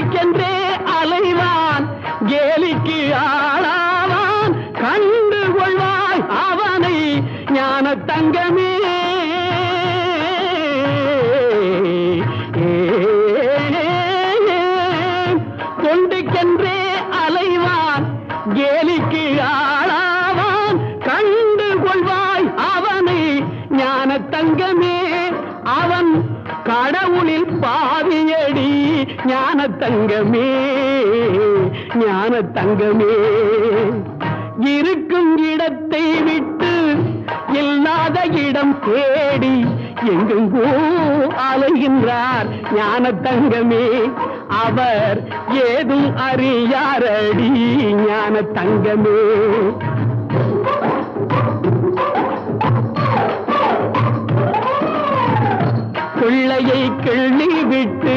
தொண்டிக்கென்றே அலைவான் கேலிக்கு ஆளாவான் கண்டு கொள்வாய் அவனை ஞான தங்கமே தொண்டிக்கென்றே அலைவான் கேலிக்கு ஆளாவான் கண்டு கொள்வாய் அவனை ஞான தங்கமே அவன் கடவுளில் பாதியடி ஞான தங்கமே ஞான தங்கமே இருக்கும் இடத்தை விட்டு இல்லாத இடம் தேடி எங்கெங்கோ அலைகின்றார் ஞான தங்கமே அவர் ஏதும் அறியாரடி ஞான தங்கமே பிள்ளையை கிள்ளி விட்டு